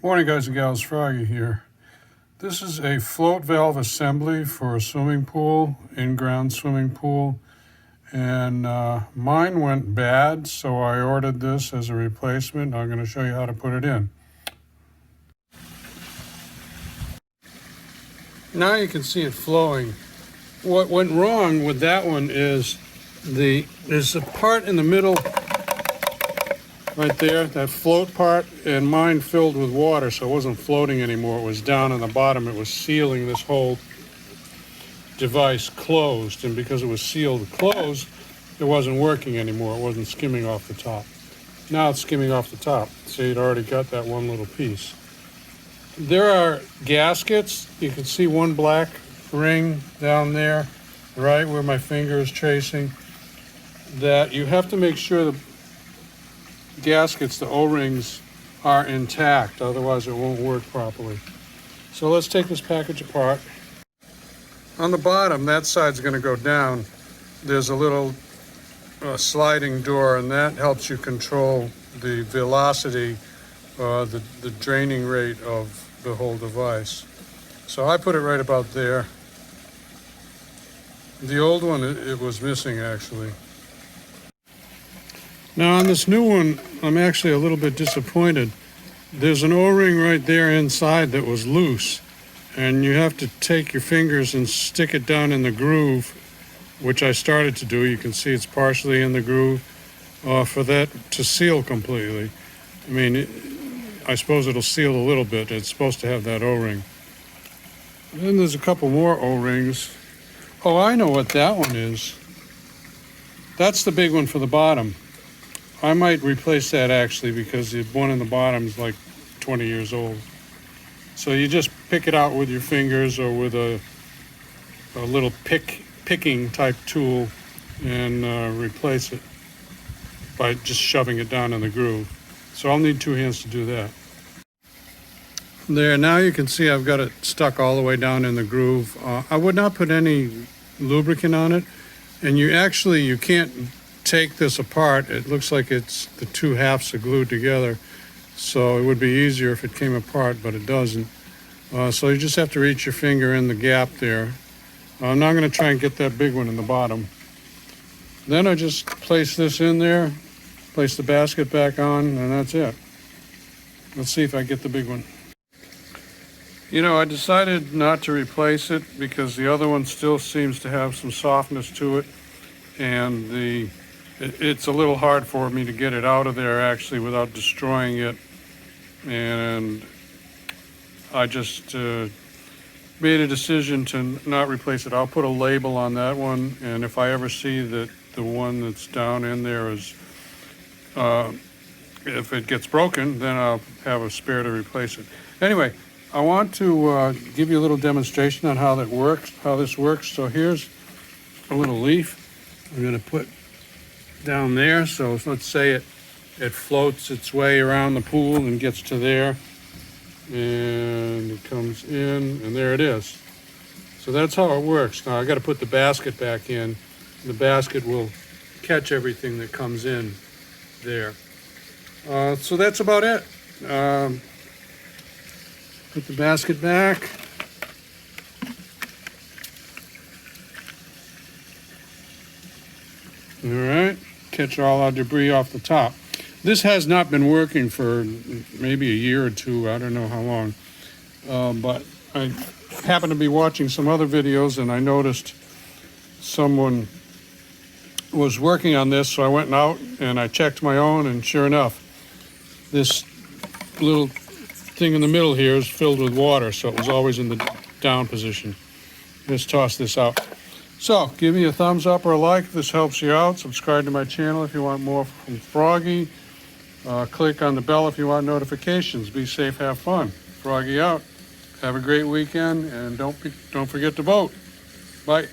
Morning guys and gals, Froggy here. This is a float valve assembly for a swimming pool, in-ground swimming pool. And mine went bad, so I ordered this as a replacement. I'm going to show you how to put it in. Now you can see it flowing. What went wrong with that one is there's a part in the middle right there, that float part, and mine filled with water, so it wasn't floating anymore. It was down on the bottom. It was sealing this whole device closed, and because it was sealed closed, it wasn't working anymore. It wasn't skimming off the top. Now it's skimming off the top. See, it already got that one little piece. There are gaskets. You can see one black ring down there, right where my finger is tracing, that you have to make sure the gaskets, the O-rings, are intact, otherwise it won't work properly. So let's take this package apart. On the bottom, that side's going to go down. There's a little sliding door, and that helps you control the velocity, the draining rate of the whole device. So I put it right about there. The old one, it was missing actually. Now on this new one, I'm actually a little bit disappointed. There's an O-ring right there inside that was loose, and you have to take your fingers and stick it down in the groove, which I started to do. You can see it's partially in the groove, for that to seal completely. I mean, I suppose it'll seal a little bit. It's supposed to have that O-ring. Then there's a couple more O-rings. Oh, I know what that one is. That's the big one for the bottom. I might replace that actually, because the one in the bottom is like 20 years old. So you just pick it out with your fingers or with a little picking type tool and replace it by just shoving it down in the groove. So I'll need 2 hands to do that. There, now you can see I've got it stuck all the way down in the groove. I would not put any lubricant on it, and you can't take this apart. It looks like it's the 2 halves are glued together, so it would be easier if it came apart, but it doesn't. So you just have to reach your finger in the gap there. I'm now going to try and get that big one in the bottom. Then I just place this in there, place the basket back on, and that's it. Let's see if I get the big one. You know, I decided not to replace it because the other one still seems to have some softness to it, and it's a little hard for me to get it out of there actually without destroying it. And I just made a decision to not replace it. I'll put a label on that one, and if I ever see that the one that's down in there is, if it gets broken, then I'll have a spare to replace it. Anyway, I want to give you a little demonstration on how this works. So here's a little leaf I'm going to put down there. So let's say it floats its way around the pool and gets to there, and it comes in, and there it is. So that's how it works. Now I got to put the basket back in. The basket will catch everything that comes in there. So that's about it. Put the basket back. All right, catch all our debris off the top. This has not been working for maybe a year or 2, I don't know how long. But I happened to be watching some other videos, and I noticed someone was working on this, so I went out and I checked my own, and sure enough, this little thing in the middle here is filled with water, so it was always in the down position. Just toss this out. So give me a thumbs up or a like if this helps you out. Subscribe to my channel if you want more from Froggy. Click on the bell if you want notifications. Be safe, have fun. Froggy out. Have a great weekend, and don't forget to vote. Bye.